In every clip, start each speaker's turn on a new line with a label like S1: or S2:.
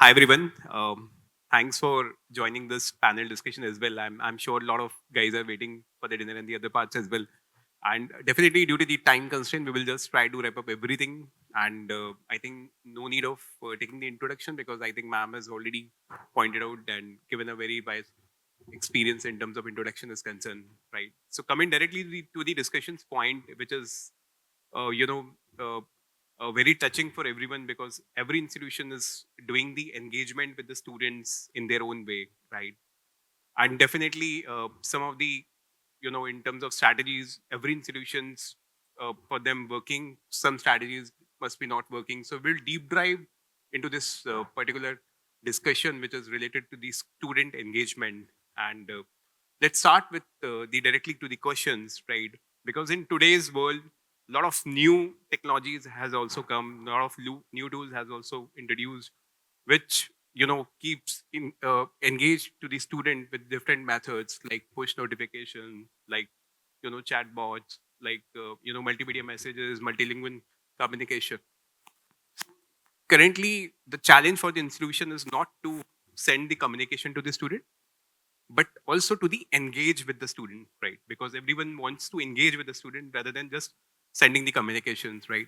S1: Hi everyone. Thanks for joining this panel discussion as well. I'm sure a lot of guys are waiting for the dinner and the other parts as well. And definitely due to the time constraint, we will just try to wrap up everything. And I think no need of taking the introduction because I think ma'am has already pointed out and given a very biased experience in terms of introduction is concerned, right? So coming directly to the discussions point, which is uh, you know, uh, very touching for everyone because every institution is doing the engagement with the students in their own way, right? And definitely some of the, in terms of strategies, every institutions for them working, some strategies must be not working. So we'll deep dive into this particular discussion, which is related to the student engagement. And let's start with the directly to the questions, right? Because in today's world, a lot of new technologies has also come, a lot of new tools has also introduced, which keeps engaged to the student with different methods like push notification, like chatbots, like multimedia messages, multilingual communication. Currently, the challenge for the institution is not to send the communication to the student, but also to the engage with the student, right? Because everyone wants to engage with the student rather than just sending the communications, right?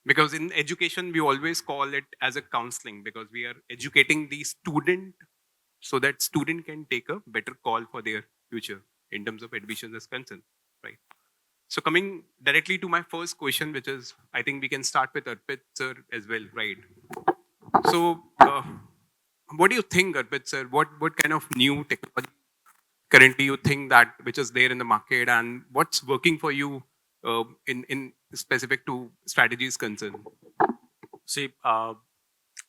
S1: Because in education we always call it as a counseling because we are educating the student so that student can take a better call for their future in terms of admissions as concerned, right? So coming directly to my first question, which is I think we can start with Arpit sir as well, right? So what do you think, Arpit sir? What kind of new technology currently you think that which is there in the market, and what's working for you in specific to strategies concerned?
S2: See,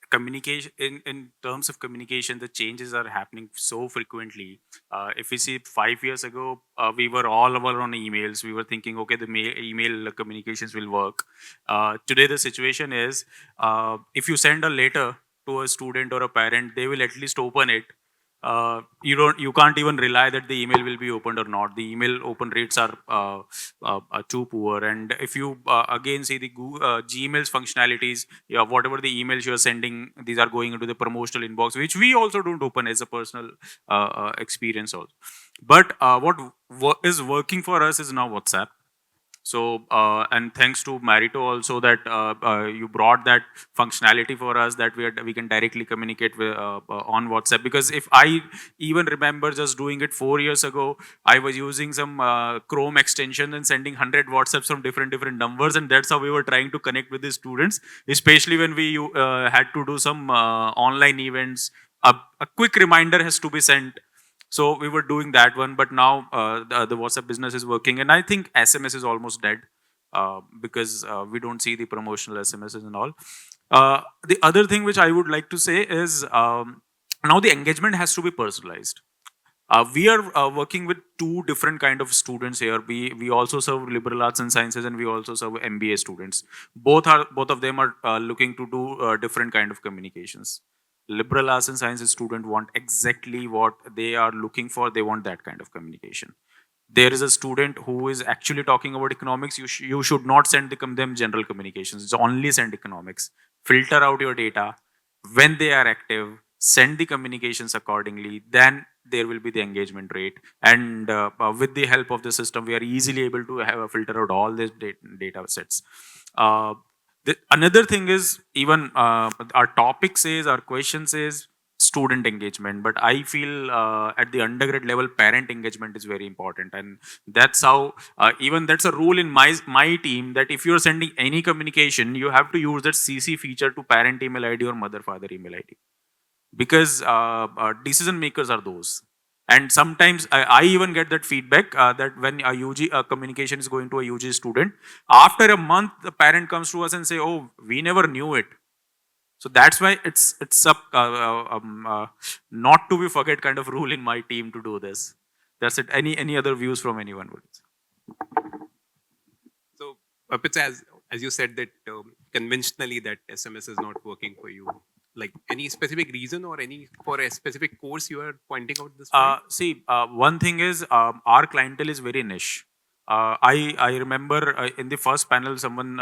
S2: communication in terms of communication, the changes are happening so frequently. If we see 5 years ago, we were all over on emails. We were thinking, okay, the email communications will work. Today, the situation is, if you send a letter to a student or a parent, they will at least open it. You can't even rely that the email will be opened or not. The email open rates are too poor. And if you again see the Gmail's functionalities, yeah, whatever the emails you're sending, these are going into the promotional inbox, which we also don't open as a personal experience also. But what is working for us is now WhatsApp. So and thanks to Meritto also that you brought that functionality for us that we can directly communicate with, on WhatsApp. Because if I even remember just doing it 4 years ago, I was using some Chrome extension and sending 100 WhatsApps from different numbers, and that's how we were trying to connect with the students, especially when we had to do some online events. A quick reminder has to be sent, so we were doing that one, but now the WhatsApp business is working, and I think SMS is almost dead because we don't see the promotional SMSs and all. The other thing which I would like to say is now the engagement has to be personalized. We are working with two different kind of students here. We also serve liberal arts and sciences, and we also serve MBA students. Both of them are looking to do different kind of communications. Liberal arts and sciences student want exactly what they are looking for. They want that kind of communication. There is a student who is actually talking about economics. You should not send them general communications. It's only send economics. Filter out your data when they are active, send the communications accordingly, then there will be the engagement rate. And with the help of the system, we are easily able to have a filter out all these data sets. uh, Another thing is, even our topic says, our question says student engagement, but I feel at the undergrad level parent engagement is very important. And that's how, even that's a rule in my team, that if you're sending any communication, you have to use that CC feature to parent email ID or mother father email ID, because decision makers are those. And sometimes I even get that feedback that when a UG communication is going to a UG student, after a month the parent comes to us and say, oh, we never knew it. So that's why it's a not to be forget kind of rule in my team to do this. That's it. Any other views from anyone?
S1: So Arpit, as you said that conventionally that SMS is not working for you, like any specific reason or any for a specific course you are pointing out this point?
S2: See, one thing is, our clientele is very niche. I remember in the first panel, someone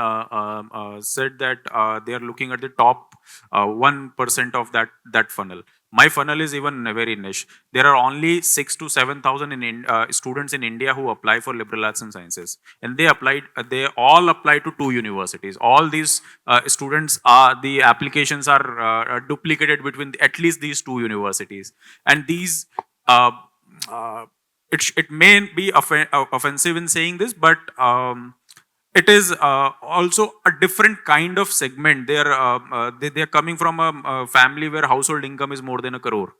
S2: said that they are looking at the top 1% of that funnel. My funnel is even very niche. There are only 6 to 7,000 students in India who apply for liberal arts and sciences, and they applied. They all apply to 2 universities. All these students are the applications are duplicated between at least these 2 universities, and these. Uh, it may be offensive in saying this, but it is also a different kind of segment. They are coming from a family where household income is more than a crore,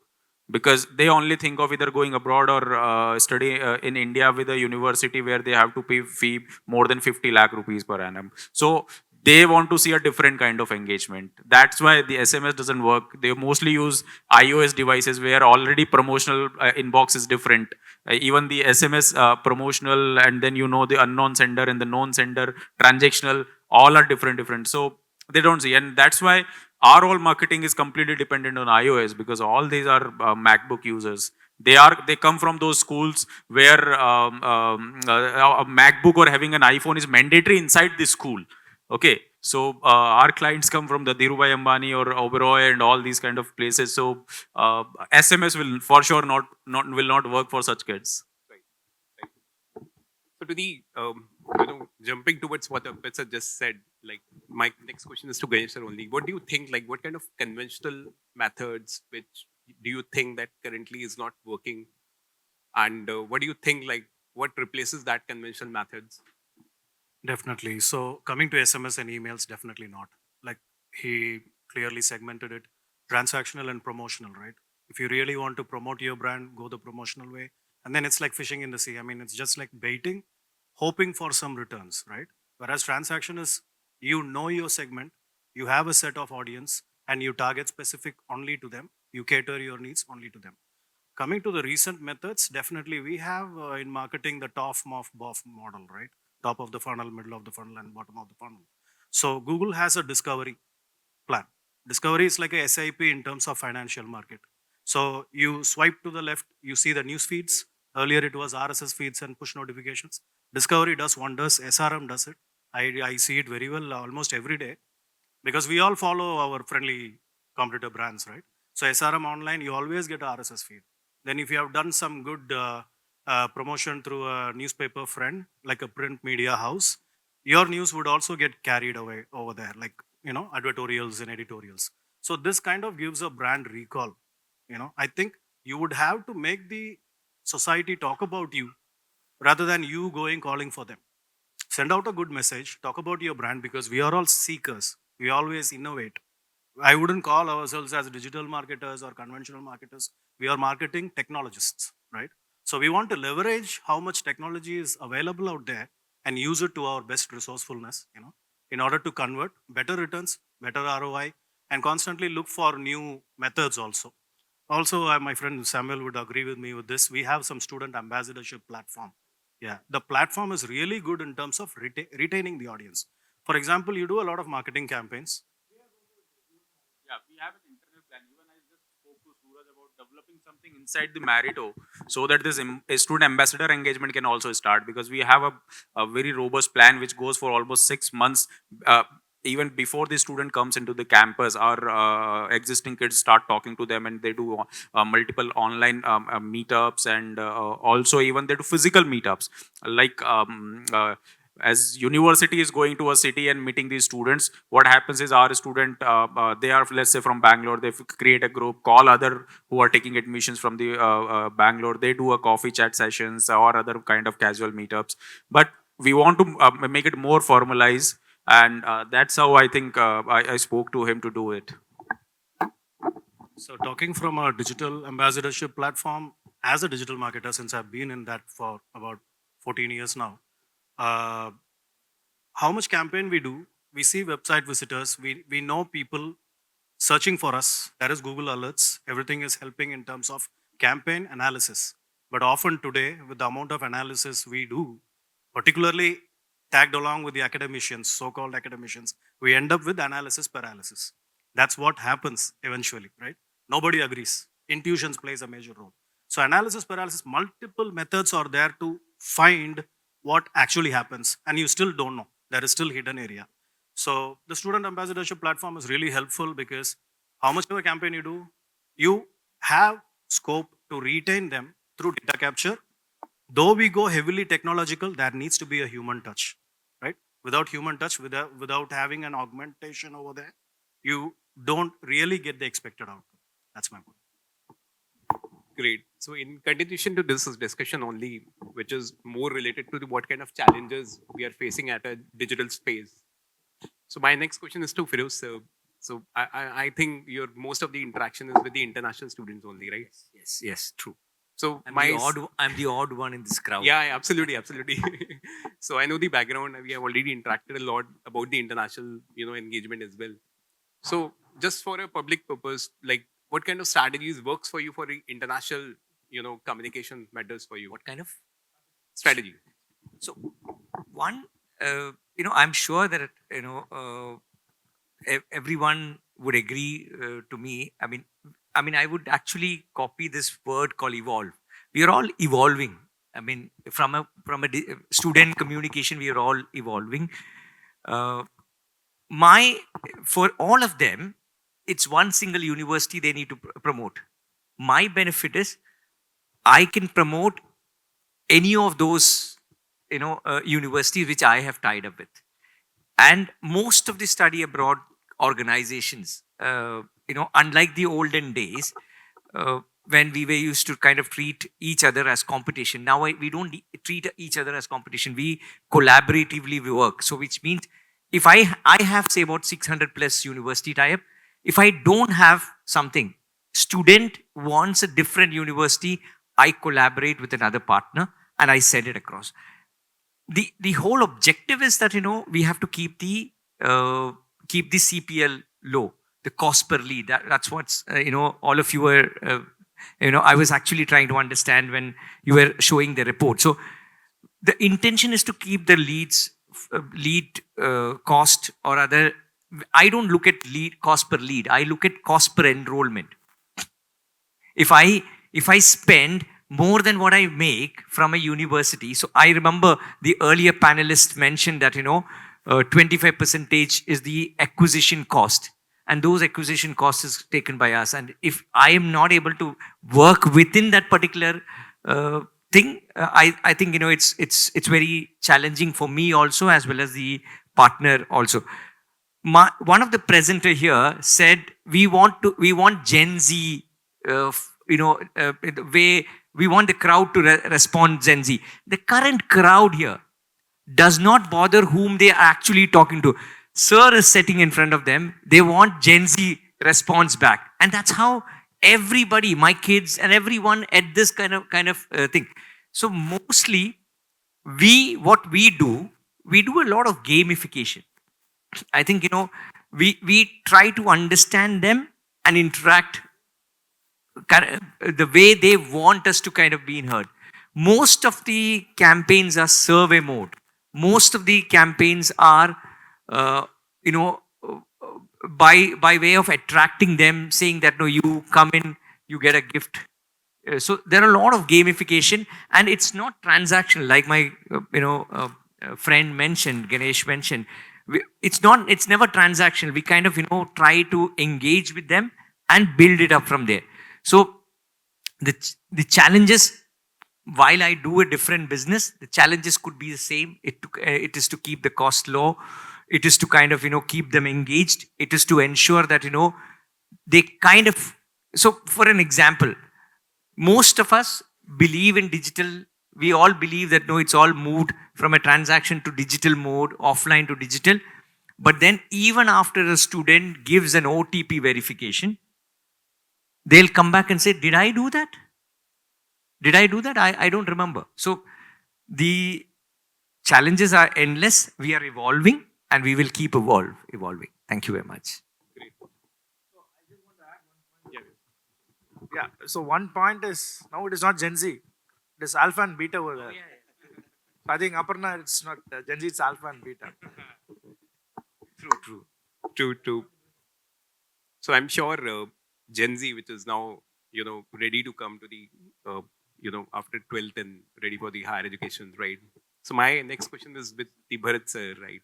S2: because they only think of either going abroad or study in India with a university where they have to pay fee more than 50 lakh rupees per annum. So they want to see a different kind of engagement. That's why the SMS doesn't work. They mostly use iOS devices where already promotional inbox is different. Even the SMS promotional, and then the unknown sender and the known sender, transactional, all are different. So they don't see, and that's why our whole marketing is completely dependent on iOS, because all these are MacBook users. They come from those schools where a MacBook or having an iPhone is mandatory inside the school. Okay, so our clients come from the Dhirubhai Ambani or Oberoi and all these kind of places. So SMS will for sure not will not work for such kids.
S1: Right. Right. So to the jumping towards what Ambedkar just said, like my next question is to Ganesh sir only. What do you think? Like, what kind of conventional methods which do you think that currently is not working, and what do you think like what replaces that conventional methods?
S3: Definitely. So coming to SMS and emails, definitely not. Like he clearly segmented it, transactional and promotional, right? If you really want to promote your brand, go the promotional way. And then it's like fishing in the sea. I mean, it's just like baiting, hoping for some returns, right? Whereas transaction is you know your segment, you have a set of audience, and you target specific only to them. You cater your needs only to them. Coming to the recent methods, definitely we have in marketing the top, MOF, BOF model, right? Top of the funnel, middle of the funnel, and bottom of the funnel. So Google has a discovery plan. Discovery is like a SIP in terms of financial market. So you swipe to the left, you see the news feeds. Earlier it was RSS feeds and push notifications. Discovery does wonders. SRM does it. I see it very well almost every day, because we all follow our friendly competitor brands, right? So SRM online, you always get a RSS feed. Then if you have done some good promotion through a newspaper friend, like a print media house, your news would also get carried away over there, like, advertorials and editorials. So this kind of gives a brand recall. I think you would have to make the society talk about you rather than you going calling for them. Send out a good message, talk about your brand, because we are all seekers. We always innovate. I wouldn't call ourselves as digital marketers or conventional marketers. We are marketing technologists, right? So we want to leverage how much technology is available out there and use it to our best resourcefulness, in order to convert better returns, better ROI, and constantly look for new methods also. Also, my friend Samuel would agree with me with this. We have some student ambassadorship platform. Yeah, the platform is really good in terms of retaining the audience. For example, you do a lot of marketing campaigns.
S2: Yeah, we have an internal plan. Even I just spoke to Suraj about developing something inside the Meritto, so that this student ambassador engagement can also start, because we have a very robust plan which goes for almost 6 months. Even before the student comes into the campus, our existing kids start talking to them, and they do multiple online meetups, and also even they do physical meetups, like as university is going to a city and meeting these students. What happens is our student, they are, let's say, from Bangalore. They create a group, call other who are taking admissions from the Bangalore. They do a coffee chat sessions or other kind of casual meetups, but we want to make it more formalized, and that's how I think I spoke to him to do it.
S3: So, talking from a digital ambassadorship platform, as a digital marketer, since I've been in that for about 14 years now, uh, how much campaign we do, we see website visitors, we know people searching for us. That is Google Alerts. Everything is helping in terms of campaign analysis. But often today, with the amount of analysis we do, particularly tagged along with the academicians, so-called academicians, we end up with analysis paralysis. That's what happens eventually, right? Nobody agrees. Intuitions plays a major role. So analysis paralysis, multiple methods are there to find what actually happens, and you still don't know. There is still hidden area. So the student ambassadorship platform is really helpful because how much of a campaign you do, you have scope to retain them through data capture. Though we go heavily technological, there needs to be a human touch, right? Without human touch, without having an augmentation over there, you don't really get the expected outcome. That's my point.
S1: Great. So in continuation to this discussion only, which is more related to what kind of challenges we are facing at a digital space. So my next question is to Firoz. So I think your most of the interaction is with the international students only, right?
S4: Yes, true.
S1: So
S4: I'm the odd one in this crowd.
S1: Yeah, absolutely, absolutely. So I know the background. We have already interacted a lot about the international, engagement as well. So just for a public purpose, like what kind of strategies works for you for the international, communication matters for you?
S4: What kind of
S1: Strategy?
S4: So one, I'm sure that everyone would agree to me. I would actually copy this word called evolve. We are all evolving. From a student communication, we are all evolving. Uh, my For all of them, it's one single university they need to promote. My benefit is I can promote any of those universities which I have tied up with. And most of the study abroad organizations, unlike the olden days, when we were used to kind of treat each other as competition, now we don't treat each other as competition. We collaboratively work. So which means if I have say about 600 plus university tie-up, if I don't have something, student wants a different university, I collaborate with another partner and I send it across. The whole objective is that we have to keep the CPL low, the cost per lead. That's what's all of you were I was actually trying to understand when you were showing the report. So the intention is to keep the lead cost or other. I don't look at lead cost per lead. I look at cost per enrollment. If I spend more than what I make from a university. So I remember the earlier panelist mentioned that 25% is the acquisition cost, and those acquisition costs is taken by us. And if I am not able to work within that particular thing, I think it's very challenging for me also as well as the partner also. One of the presenter here said we want Gen Z, the way we want the crowd to respond Gen Z. The current crowd here does not bother whom they are actually talking to. Sir is sitting in front of them. They want Gen Z response back, and that's how everybody, my kids and everyone at this kind of thing. So mostly, what we do a lot of gamification. I think we try to understand them and interact the way they want us to kind of be heard. Most of the campaigns are survey mode. Most of the campaigns are, by way of attracting them, saying that no, you come in, you get a gift. So there are a lot of gamification, and it's not transactional, like my friend mentioned, Ganesh mentioned. It's never transactional. We kind of try to engage with them and build it up from there. So the challenges, while I do a different business, the challenges could be the same. It is to keep the cost low. It is to kind of keep them engaged. It is to ensure that they kind of. So for an example, most of us believe in digital. We all believe that no, it's all moved from a transaction to digital mode, offline to digital. But then even after a student gives an OTP verification, they'll come back and say, did I do that? Did I do that? I don't remember. So the challenges are endless. We are evolving and we will keep evolving. Thank you very much.
S5: Yeah. So one point is now it is not Gen Z. It is alpha and beta over there. So I think Aparna, it's not Gen Z, it's alpha and beta.
S1: True. So I'm sure Gen Z, which is now ready to come to the after 12th and ready for the higher education, right? So my next question is with the Bharat sir, right?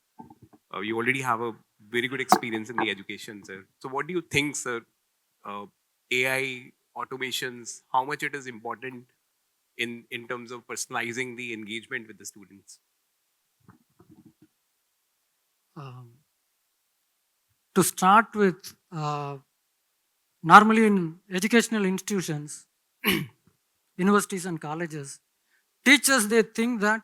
S1: You already have a very good experience in the education, sir. So what do you think, sir? AI automations, how much it is important in terms of personalizing the engagement with the students?
S6: Um, to start with, normally in educational institutions, universities and colleges, teachers, they think that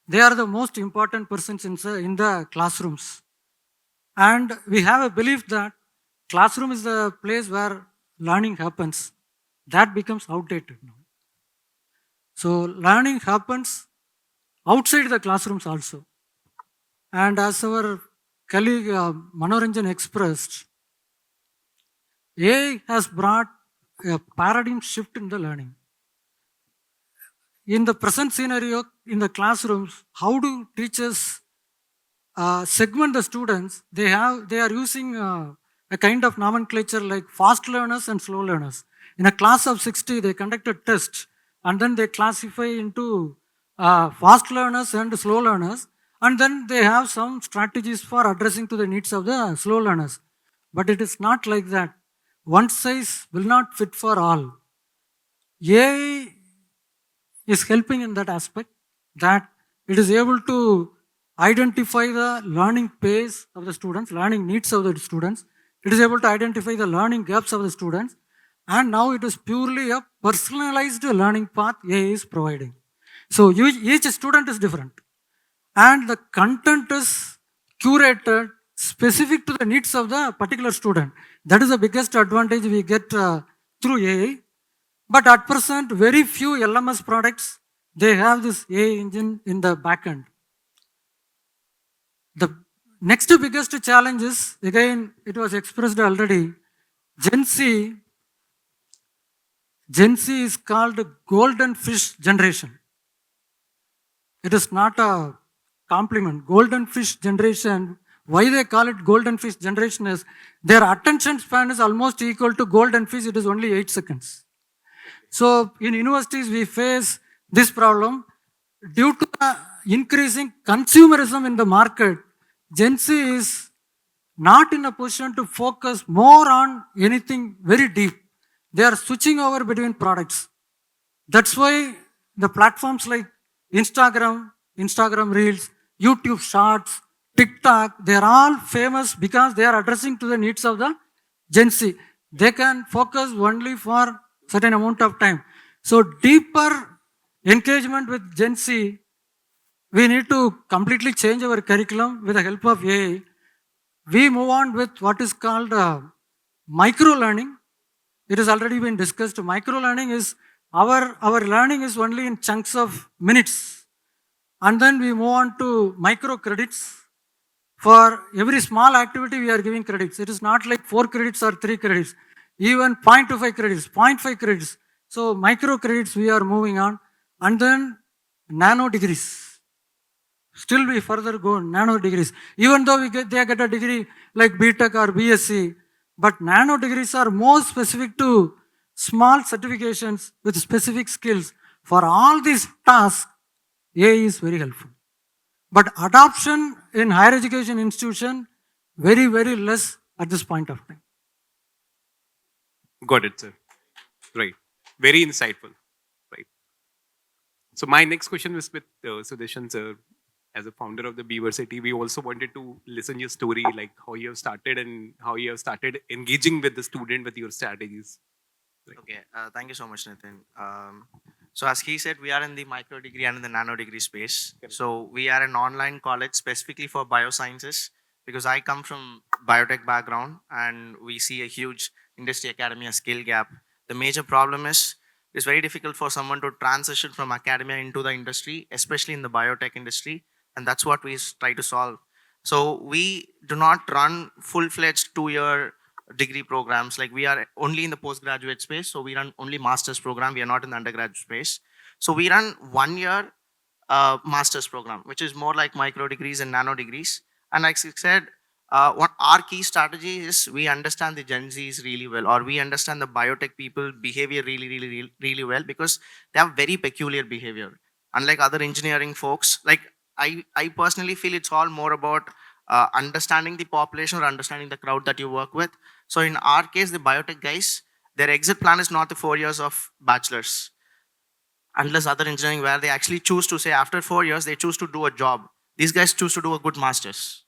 S6: they are the most important persons in the classrooms. And we have a belief that classroom is the place where learning happens. That becomes outdated now. So learning happens outside the classrooms also. And as our colleague Manoranjan expressed, AI has brought a paradigm shift in the learning. In the present scenario, in the classrooms, how do teachers segment the students? They are using a kind of nomenclature like fast learners and slow learners. In a class of 60, they conduct a test and then they classify into fast learners and slow learners, and then they have some strategies for addressing to the needs of the slow learners. But it is not like that. One size will not fit for all. AI is helping in that aspect, that it is able to identify the learning pace of the students, learning needs of the students. It is able to identify the learning gaps of the students. And now it is purely a personalized learning path AI is providing. So each student is different. And the content is curated specific to the needs of the particular student. That is the biggest advantage we get through AI. But at present, very few LMS products, they have this AI engine in the backend. The next biggest challenge is, again, it was expressed already, Gen Z is called golden fish generation. It is not a compliment. Golden fish generation, why they call it golden fish generation is, their attention span is almost equal to golden fish, it is only 8 seconds. So in universities, we face this problem due to the increasing consumerism in the market. Gen Z is not in a position to focus more on anything very deep. They are switching over between products. That's why the platforms like Instagram Reels, YouTube Shorts, TikTok, they are all famous because they are addressing to the needs of the Gen Z. They can focus only for certain amount of time. So deeper engagement with Gen Z, we need to completely change our curriculum with the help of AI. We move on with what is called micro learning. It has already been discussed. Micro learning is our learning is only in chunks of minutes. And then we move on to micro credits. For every small activity, we are giving credits. It is not like 4 credits or 3 credits, even 0.25 credits, 0.5 credits. So micro credits, we are moving on. And then nano degrees. Still we further go nano degrees. Even though they get a degree like BTech or BSc, but nano degrees are more specific to small certifications with specific skills. For all these tasks, AI is very helpful. But adoption in higher education institution, very, very less at this point of time.
S1: Got it, sir. Right. Very insightful. Right. So my next question was with Sudeshan, sir. As a founder of the Beaver City, we also wanted to listen your story, like how you have started and how you have started engaging with the student with your strategies.
S7: Okay, thank you so much, Nitin. So as he said, we are in the micro degree and in the nano degree space.
S1: Correct.
S7: So we are an online college specifically for biosciences, because I come from biotech background and we see a huge industry academia skill gap. The major problem is it's very difficult for someone to transition from academia into the industry, especially in the biotech industry, and that's what we try to solve. So we do not run full-fledged 2-year degree programs. Like, we are only in the postgraduate space, so we run only master's program. We are not in the undergraduate space. So we run 1 year master's program, which is more like micro degrees and nano degrees. And like I said, what our key strategy is, we understand the Gen Zs really well, or we understand the biotech people behavior really well, because they have very peculiar behavior. unlike other engineering folks, like I personally feel it's all more about understanding the population or understanding the crowd that you work with. So in our case, the biotech guys, their exit plan is not the 4 years of bachelor's, unless other engineering where they actually choose to say after 4 years they choose to do a job. These guys choose to do a good master's.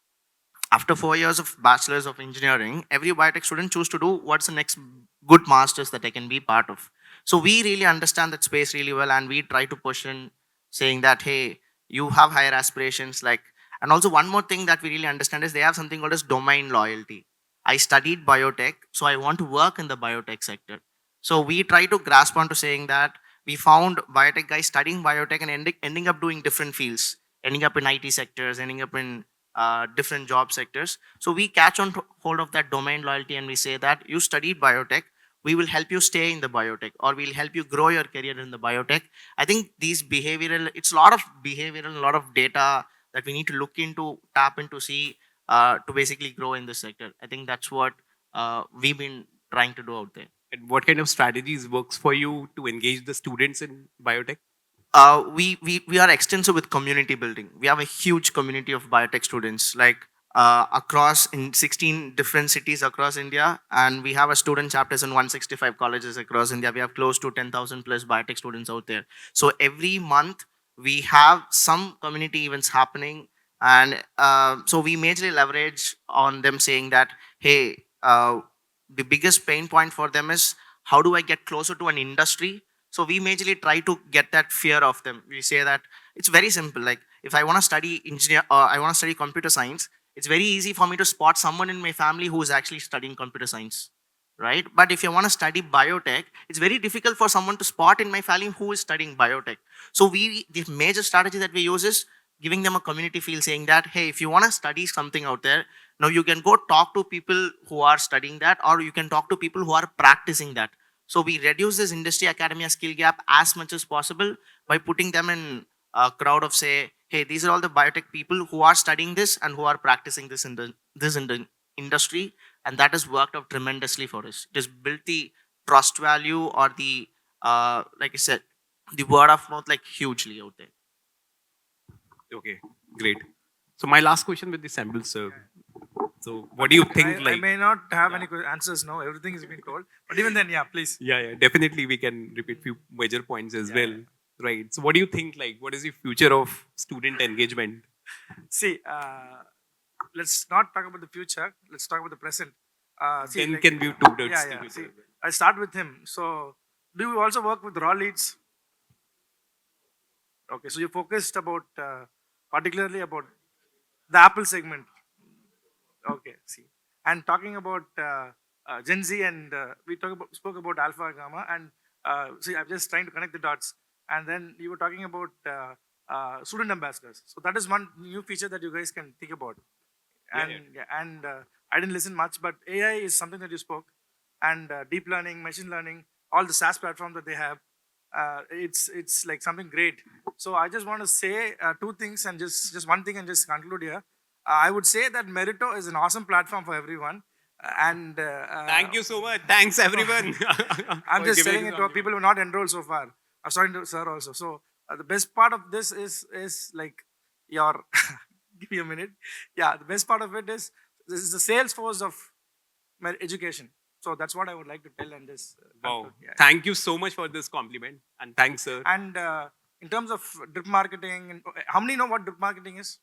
S7: After 4 years of bachelor's of engineering, every biotech student choose to do what's the next good master's that I can be part of. So we really understand that space really well, and we try to push in saying that, hey, you have higher aspirations. Like, and also one more thing that we really understand is they have something called as domain loyalty. I studied biotech, so I want to work in the biotech sector. So we try to grasp onto saying that we found biotech guys studying biotech and ending up doing different fields, ending up in IT sectors, ending up in different job sectors. So we catch on to hold of that domain loyalty and we say that you studied biotech, we will help you stay in the biotech, or we'll help you grow your career in the biotech. I think these behavioral, it's a lot of behavioral, a lot of data that we need to look into, tap into, see to basically grow in this sector. I think that's what we've been trying to do out there.
S1: And what kind of strategies works for you to engage the students in biotech?
S7: We are extensive with community building. We have a huge community of biotech students, like across in 16 different cities across India, and we have a student chapters in 165 colleges across India. We have close to 10,000 plus biotech students out there. So every month we have some community events happening, and so we majorly leverage on them saying that, hey, the biggest pain point for them is how do I get closer to an industry. So we majorly try to get that fear of them. We say that it's very simple. Like if I want to study engineer, I want to study computer science, it's very easy for me to spot someone in my family who is actually studying computer science, right? But if you want to study biotech, it's very difficult for someone to spot in my family who is studying biotech. So the major strategy that we use is giving them a community feel, saying that, hey, if you want to study something out there, now you can go talk to people who are studying that, or you can talk to people who are practicing that. So we reduce this industry academia skill gap as much as possible by putting them in a crowd of, say, hey, these are all the biotech people who are studying this and who are practicing this in the industry, and that has worked out tremendously for us. It has built the trust value, or the like I said, the word of mouth, like, hugely out there.
S1: Okay, great. So my last question with the sample, sir. So what do you think?
S5: I may not have any answers now. Everything has been told. But even then, yeah, please.
S1: Yeah, definitely we can repeat few major points as well. Right. So what do you think? Like, what is the future of student engagement?
S5: See, let's not talk about the future. Let's talk about the present.
S1: Then can we do that?
S5: Yeah. See, I start with him. So, do you also work with raw leads? Okay, so you focused about particularly about the Apple segment. Okay, see, and talking about Gen Z, and we spoke about Alpha Gamma, and see, I'm just trying to connect the dots. And then you were talking about student ambassadors. So that is one new feature that you guys can think about. And I didn't listen much, but AI is something that you spoke, and deep learning, machine learning, all the SaaS platforms that they have. It's like something great. So I just want to say two things, and just one thing, and just conclude here. I would say that Meritto is an awesome platform for everyone. And
S1: thank you so much. Thanks everyone.
S5: I'm just telling it to people who are not enrolled so far. I'm sorry to sir also. So the best part of this is like your give me a minute. Yeah, the best part of it is this is the sales force of education. So that's what I would like to tell and this.
S1: Wow. Yeah. Thank you so much for this compliment, and thanks, sir.
S5: And in terms of drip marketing, how many know what drip marketing is?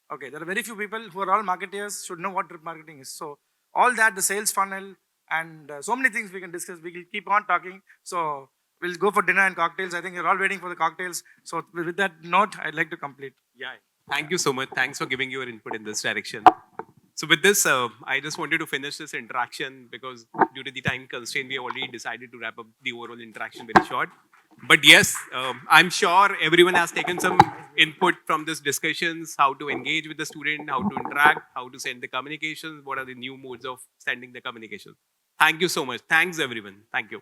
S5: Okay, there are very few people who are all marketeers should know what drip marketing is. So all that, the sales funnel, and so many things we can discuss. We will keep on talking. So we'll go for dinner and cocktails. I think you're all waiting for the cocktails. So with that note, I'd like to complete.
S1: Yeah. Thank you so much. Thanks for giving your input in this direction. So with this, I just wanted to finish this interaction because due to the time constraint, we already decided to wrap up the overall interaction very short. But yes, I'm sure everyone has taken some input from this discussions, how to engage with the student, how to interact, how to send the communications, what are the new modes of sending the communication. Thank you so much. Thanks everyone. Thank you.